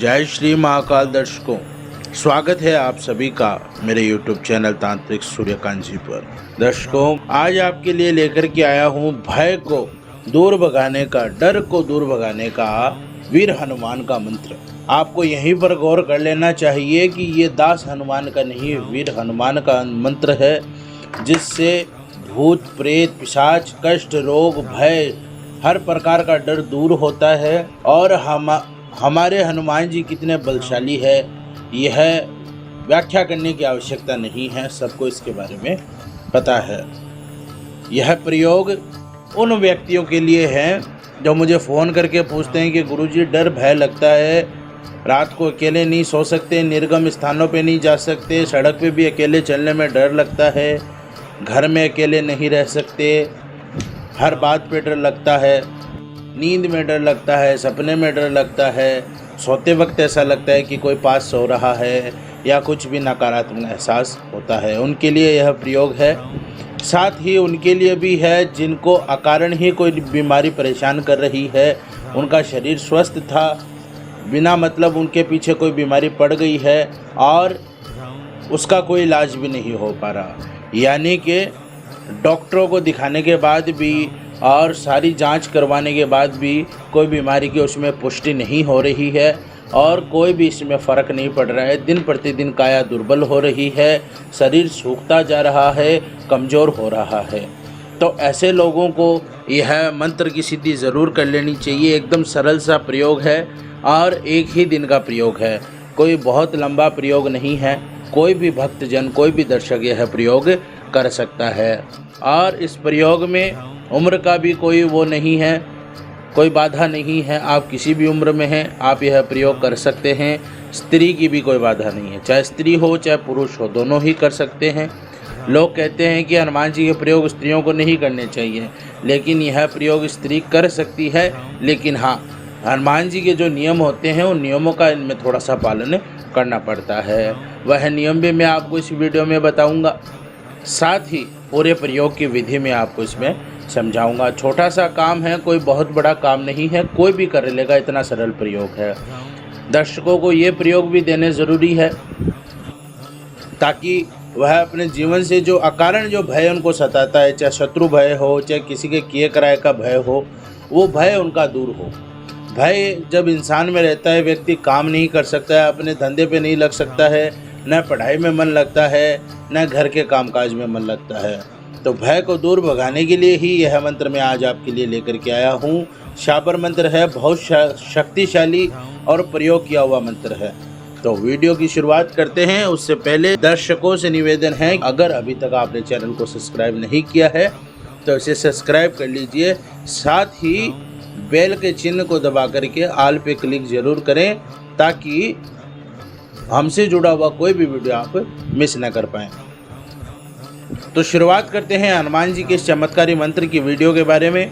जय श्री महाकाल दर्शकों, स्वागत है आप सभी का मेरे YouTube चैनल तांत्रिक सूर्यकांत जी पर। दर्शकों, आज आपके लिए लेकर के आया हूँ भय को दूर भगाने का, डर को दूर भगाने का वीर हनुमान का मंत्र। आपको यहीं पर गौर कर लेना चाहिए कि ये दास हनुमान का नहीं, वीर हनुमान का मंत्र है, जिससे भूत प्रेत पिशाच कष्ट रोग भय हर प्रकार का डर दूर होता है। और हमारे हनुमान जी कितने बलशाली है, यह व्याख्या करने की आवश्यकता नहीं है, सबको इसके बारे में पता है। यह प्रयोग उन व्यक्तियों के लिए है जो मुझे फ़ोन करके पूछते हैं कि गुरुजी डर भय लगता है, रात को अकेले नहीं सो सकते, निर्गम स्थानों पे नहीं जा सकते, सड़क पे भी अकेले चलने में डर लगता है, घर में अकेले नहीं रह सकते, हर बात पे डर लगता है, नींद में डर लगता है, सपने में डर लगता है, सोते वक्त ऐसा लगता है कि कोई पास सो रहा है, या कुछ भी नकारात्मक एहसास होता है, उनके लिए यह प्रयोग है। साथ ही उनके लिए भी है जिनको अकारण ही कोई बीमारी परेशान कर रही है, उनका शरीर स्वस्थ था, बिना मतलब उनके पीछे कोई बीमारी पड़ गई है और उसका कोई इलाज भी नहीं हो पा रहा, यानी कि डॉक्टरों को दिखाने के बाद भी और सारी जांच करवाने के बाद भी कोई बीमारी की उसमें पुष्टि नहीं हो रही है और कोई भी इसमें फ़र्क नहीं पड़ रहा है। दिन प्रतिदिन काया दुर्बल हो रही है, शरीर सूखता जा रहा है, कमज़ोर हो रहा है। तो ऐसे लोगों को यह मंत्र की सिद्धि ज़रूर कर लेनी चाहिए। एकदम सरल सा प्रयोग है और एक ही दिन का प्रयोग है, कोई बहुत लंबा प्रयोग नहीं है। कोई भी भक्तजन, कोई भी दर्शक यह प्रयोग कर सकता है और इस प्रयोग में उम्र का भी कोई वो नहीं है, कोई बाधा नहीं है। आप किसी भी उम्र में हैं, आप यह प्रयोग कर सकते हैं। स्त्री की भी कोई बाधा नहीं है, चाहे स्त्री हो चाहे पुरुष हो, दोनों ही कर सकते हैं। लोग कहते हैं कि हनुमान जी के प्रयोग स्त्रियों को नहीं करने चाहिए, लेकिन यह प्रयोग स्त्री कर सकती है। लेकिन हाँ, हनुमान जी के जो नियम होते हैं उन नियमों का इनमें थोड़ा सा पालन करना पड़ता है। वह नियम भी मैं आपको इस वीडियो में बताऊँगा, साथ ही पूरे प्रयोग की विधि में आपको इसमें समझाऊंगा। छोटा सा काम है, कोई बहुत बड़ा काम नहीं है, कोई भी कर लेगा, इतना सरल प्रयोग है। दर्शकों को ये प्रयोग भी देने ज़रूरी है ताकि वह अपने जीवन से जो अकारण जो भय उनको सताता है, चाहे शत्रु भय हो चाहे किसी के किए कराए का भय हो, वो भय उनका दूर हो। भय जब इंसान में रहता है, व्यक्ति काम नहीं कर सकता है, अपने धंधे पे नहीं लग सकता है, न पढ़ाई में मन लगता है, न घर के कामकाज में मन लगता है। तो भय को दूर भगाने के लिए ही यह मंत्र मैं आज आपके लिए लेकर के आया हूँ। शाबर मंत्र है, बहुत शक्तिशाली और प्रयोग किया हुआ मंत्र है। तो वीडियो की शुरुआत करते हैं। उससे पहले दर्शकों से निवेदन है, अगर अभी तक आपने चैनल को सब्सक्राइब नहीं किया है तो इसे सब्सक्राइब कर लीजिए, साथ ही बेल के चिन्ह को दबा करके आल पे क्लिक ज़रूर करें ताकि हमसे जुड़ा हुआ कोई भी वीडियो आप मिस न कर पाएँ। तो शुरुआत करते हैं हनुमान जी के इस चमत्कारी मंत्र की वीडियो के बारे में।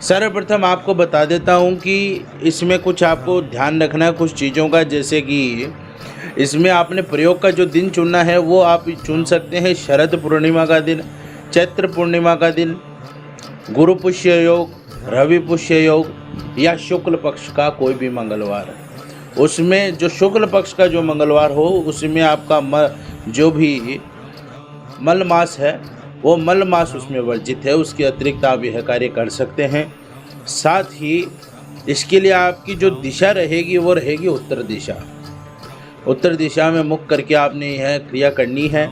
सर्वप्रथम आपको बता देता हूं कि इसमें कुछ आपको ध्यान रखना है कुछ चीज़ों का, जैसे कि इसमें आपने प्रयोग का जो दिन चुनना है वो आप चुन सकते हैं शरद पूर्णिमा का दिन, चैत्र पूर्णिमा का दिन, गुरु पुष्य योग, रवि पुष्य योग या शुक्ल पक्ष का कोई भी मंगलवार। उसमें जो शुक्ल पक्ष का जो मंगलवार हो उसमें आपका जो भी मल मास है वो मल मास उसमें वर्जित है, उसके अतिरिक्त आप यह कार्य कर सकते हैं। साथ ही इसके लिए आपकी जो दिशा रहेगी वो रहेगी उत्तर दिशा। उत्तर दिशा में मुख करके आपने यह क्रिया करनी है।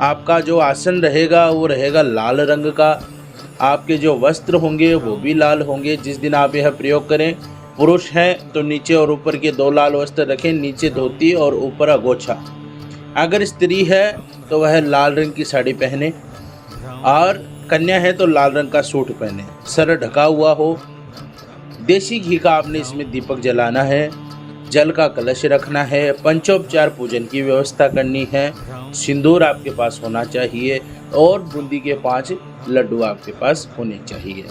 आपका जो आसन रहेगा वो रहेगा लाल रंग का, आपके जो वस्त्र होंगे वो भी लाल होंगे जिस दिन आप यह प्रयोग करें। पुरुष हैं तो नीचे और ऊपर के 2 लाल वस्त्र रखें, नीचे धोती और ऊपर अगोछा। अगर स्त्री है तो वह लाल रंग की साड़ी पहने और कन्या है तो लाल रंग का सूट पहने, सर ढका हुआ हो। देसी घी का आपने इसमें दीपक जलाना है, जल का कलश रखना है, पंचोपचार पूजन की व्यवस्था करनी है, सिंदूर आपके पास होना चाहिए और बूंदी के 5 लड्डू आपके पास होने चाहिए।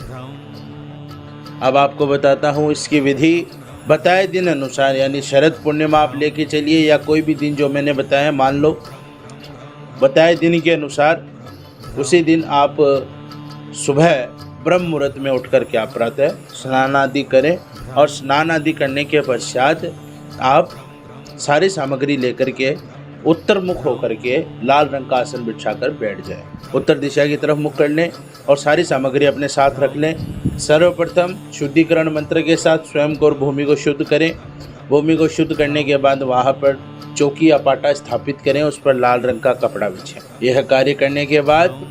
अब आपको बताता हूँ इसकी विधि। बताए दिन अनुसार, यानी शरद पूर्णिमा आप लेके चलिए या कोई भी दिन जो मैंने बताया, मान लो बताए दिन के अनुसार उसी दिन आप सुबह ब्रह्म मुहूर्त में उठ कर के आप प्रातः स्नान आदि करें और स्नान आदि करने के पश्चात आप सारी सामग्री लेकर के उत्तर मुख होकर के लाल रंग का आसन बिछाकर बैठ जाएं। उत्तर दिशा की तरफ मुख कर लें और सारी सामग्री अपने साथ रख लें। सर्वप्रथम शुद्धिकरण मंत्र के साथ स्वयं को और भूमि को शुद्ध करें। भूमि को शुद्ध करने के बाद वहाँ पर चौकी या पाटा स्थापित करें, उस पर लाल रंग का कपड़ा बिछें। यह कार्य करने के बाद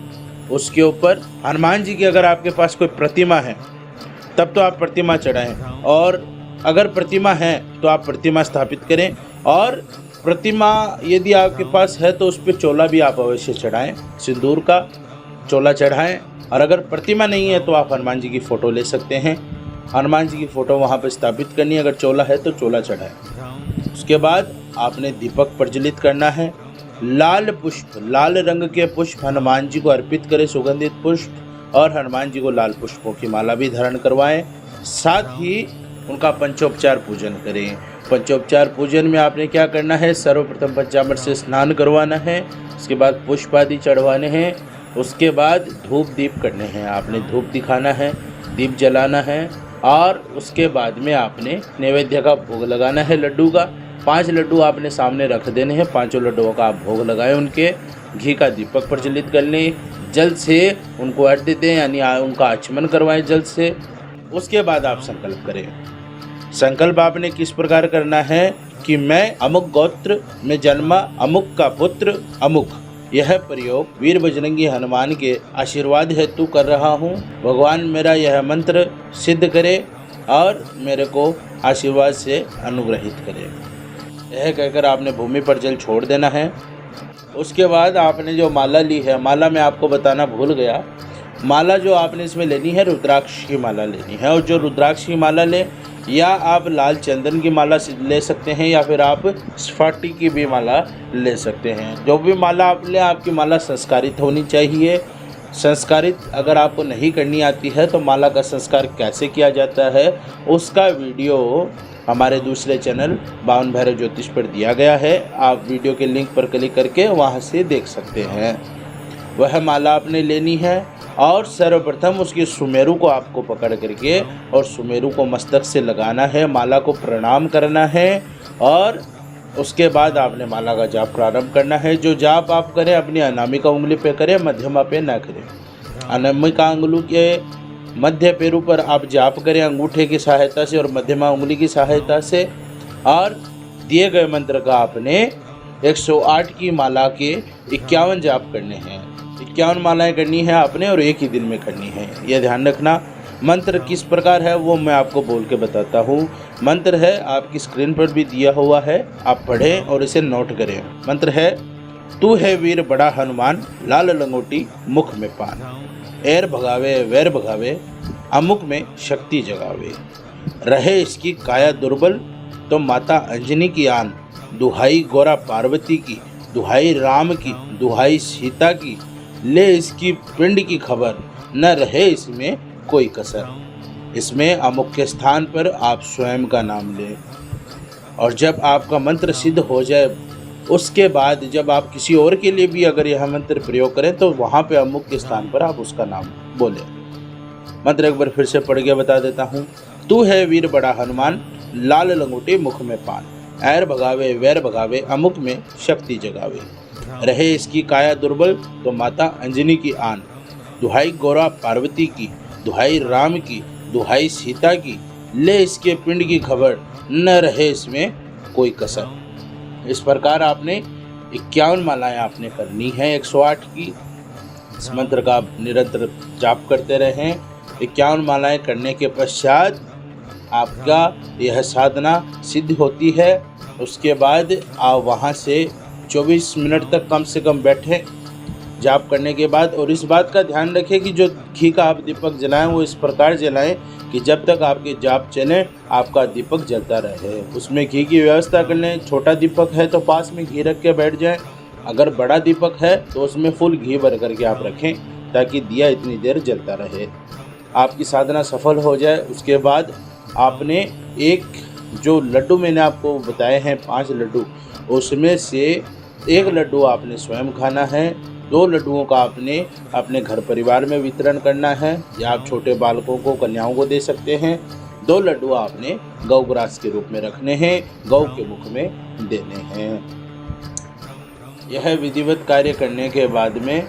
उसके ऊपर हनुमान जी की अगर आपके पास कोई प्रतिमा है तब तो आप प्रतिमा चढ़ाएं, और अगर प्रतिमा है तो आप प्रतिमा स्थापित करें, और प्रतिमा यदि आपके पास है तो उस पर चोला भी आप अवश्य चढ़ाएं, सिंदूर का चोला चढ़ाएं। और अगर प्रतिमा नहीं है तो आप हनुमान जी की फ़ोटो ले सकते हैं, हनुमान जी की फ़ोटो वहाँ पर स्थापित करनी है। अगर चोला है तो चोला चढ़ाएं। उसके बाद आपने दीपक प्रज्वलित करना है। लाल पुष्प, लाल रंग के पुष्प हनुमान जी को अर्पित करें, सुगंधित पुष्प, और हनुमान जी को लाल पुष्पों की माला भी धारण करवाएं। साथ ही उनका पंचोपचार पूजन करें। पंचोपचार पूजन में आपने क्या करना है, सर्वप्रथम पंचामृत से स्नान करवाना है, उसके बाद पुष्प आदि चढ़वाने हैं, उसके बाद धूप दीप करने हैं। आपने धूप दिखाना है, दीप जलाना है, और उसके बाद में आपने नैवेद्य का भोग लगाना है लड्डू का। 5 लड्डू आपने सामने रख देने हैं, 5 लड्डुओं का आप भोग लगाएं। उनके घी का दीपक प्रज्वलित कर लें, जल से उनको अर्घ्य दें, यानी उनका आचमन करवाएं जल से। उसके बाद आप संकल्प करें। संकल्प आपने किस प्रकार करना है कि मैं अमुक गोत्र में जन्मा, अमुक का पुत्र अमुक। यह प्रयोग वीर बजरंगी हनुमान के आशीर्वाद हेतु कर रहा हूँ। भगवान मेरा यह मंत्र सिद्ध करे और मेरे को आशीर्वाद से अनुग्रहित करे। यह कहकर आपने भूमि पर जल छोड़ देना है। उसके बाद आपने जो माला ली है, माला मैं आपको बताना भूल गया, माला जो आपने इसमें लेनी है रुद्राक्ष की माला लेनी है। और जो रुद्राक्ष की माला ले, या आप लाल चंदन की माला ले सकते हैं, या फिर आप स्फाटी की भी माला ले सकते हैं। जो भी माला आप लें, आपकी माला संस्कारित होनी चाहिए। संस्कारित अगर आपको नहीं करनी आती है तो माला का संस्कार कैसे किया जाता है उसका वीडियो हमारे दूसरे चैनल बावन भैरव ज्योतिष पर दिया गया है। आप वीडियो के लिंक पर क्लिक करके वहां से देख सकते हैं। वह माला आपने लेनी है, और सर्वप्रथम उसके सुमेरु को आपको पकड़ करके और सुमेरु को मस्तक से लगाना है, माला को प्रणाम करना है, और उसके बाद आपने माला का जाप प्रारंभ करना है। जो जाप आप करें अपनी अनामिका उंगली पे करें, मध्यमा पे ना करें। अनामिका उंगली के मध्य पैरों पर आप जाप करें अंगूठे की सहायता से और मध्यमा उंगली की सहायता से। और दिए गए मंत्र का आपने 108 की माला के 51 जाप करने हैं। 51 मालाएं करनी है आपने, और एक ही दिन में करनी है, यह ध्यान रखना। मंत्र किस प्रकार है वो मैं आपको बोल के बताता हूँ। मंत्र है आपकी स्क्रीन पर भी दिया हुआ है, आप पढ़ें और इसे नोट करें। मंत्र है, तू है वीर बड़ा हनुमान, लाल लंगोटी मुख में पान, एर भगावे वैर भगावे, अमुक में शक्ति जगावे। रहे इसकी काया दुर्बल तो माता अंजनी की आन, दुहाई गोरा पार्वती की, दुहाई राम की, दुहाई सीता की, ले इसकी पिंड की खबर, न रहे इसमें कोई कसर। इसमें अमुक के स्थान पर आप स्वयं का नाम लें, और जब आपका मंत्र सिद्ध हो जाए उसके बाद जब आप किसी और के लिए भी अगर यह मंत्र प्रयोग करें तो वहाँ पे अमुक के स्थान पर आप उसका नाम बोलें। मंत्र एक बार फिर से पढ़ के बता देता हूँ। तू है वीर बड़ा हनुमान, लाल लंगोटी मुख में पान, एर भगावे वैर भगावे, अमुक में शक्ति जगावे। रहे इसकी काया दुर्बल तो माता अंजनी की आन, दुहाई गौरा पार्वती की, दुहाई राम की, दुहाई सीता की, ले इसके पिंड की खबर, न रहे इसमें कोई कसर। इस प्रकार आपने 51 मालाएं आपने करनी है 108 की। इस मंत्र का आप निरंतर जाप करते रहें। 51 मालाएं करने के पश्चात आपका यह साधना सिद्ध होती है। उसके बाद आप वहाँ से 24 मिनट तक कम से कम बैठें जाप करने के बाद। और इस बात का ध्यान रखें कि जो घी का आप दीपक जलाएं वो इस प्रकार जलाएं कि जब तक आपके जाप चले आपका दीपक जलता रहे। उसमें घी की व्यवस्था कर लें। छोटा दीपक है तो पास में घी रख के बैठ जाएं। अगर बड़ा दीपक है तो उसमें फुल घी भर करके आप रखें ताकि दिया इतनी देर जलता रहे। आपकी साधना सफल हो जाए उसके बाद आपने एक जो लड्डू मैंने आपको बताए हैं 5 लड्डू, उसमें से 1 लड्डू आपने स्वयं खाना है। 2 लड्डुओं का आपने अपने घर परिवार में वितरण करना है, या आप छोटे बालकों को कन्याओं को दे सकते हैं। 2 लड्डू आपने गौग्रास के रूप में रखने हैं, गौ के मुख में देने हैं। यह विधिवत कार्य करने के बाद में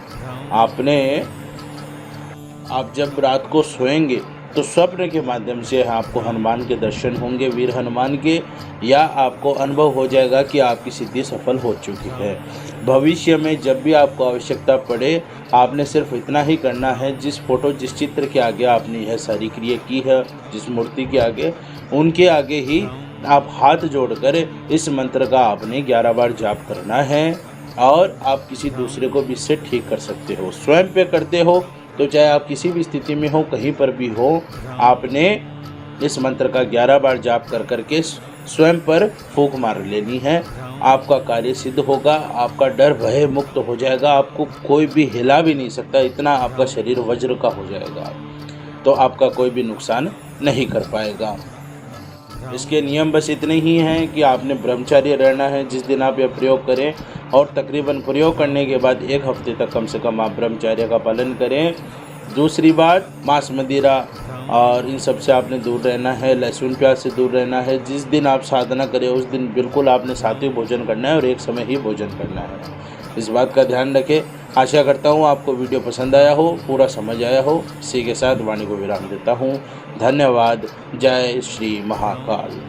आप जब रात को सोएंगे तो स्वप्न के माध्यम से आपको हनुमान के दर्शन होंगे, वीर हनुमान के, या आपको अनुभव हो जाएगा कि आपकी सिद्धि सफल हो चुकी है। भविष्य में जब भी आपको आवश्यकता पड़े, आपने सिर्फ इतना ही करना है, जिस चित्र के आगे आपने यह सारी क्रिया की है, जिस मूर्ति के आगे, उनके आगे ही आप हाथ जोड़कर इस मंत्र का आपने 11 बार जाप करना है, और आप किसी दूसरे को भी इससे ठीक कर सकते हो। स्वयं पे करते हो तो चाहे आप किसी भी स्थिति में हो, कहीं पर भी हो, आपने इस मंत्र का 11 बार जाप कर करके स्वयं पर फूंक मार लेनी है। आपका कार्य सिद्ध होगा, आपका डर भय मुक्त हो जाएगा, आपको कोई भी हिला भी नहीं सकता, इतना आपका शरीर वज्र का हो जाएगा, तो आपका कोई भी नुकसान नहीं कर पाएगा। इसके नियम बस इतने ही हैं कि आपने ब्रह्मचार्य रहना है जिस दिन आप यह प्रयोग करें, और तकरीबन प्रयोग करने के बाद 1 हफ्ते तक कम से कम आप ब्रह्मचार्य का पालन करें। दूसरी बात, मांस मदिरा और इन सब से आपने दूर रहना है, लहसुन प्याज से दूर रहना है। जिस दिन आप साधना करें उस दिन बिल्कुल आपने सात्विक भोजन करना है और एक समय ही भोजन करना है। इस बात का ध्यान रखें। आशा करता हूँ आपको वीडियो पसंद आया हो, पूरा समझ आया हो। इसी के साथ वाणी को विराम देता हूँ। धन्यवाद। जय श्री महाकाल।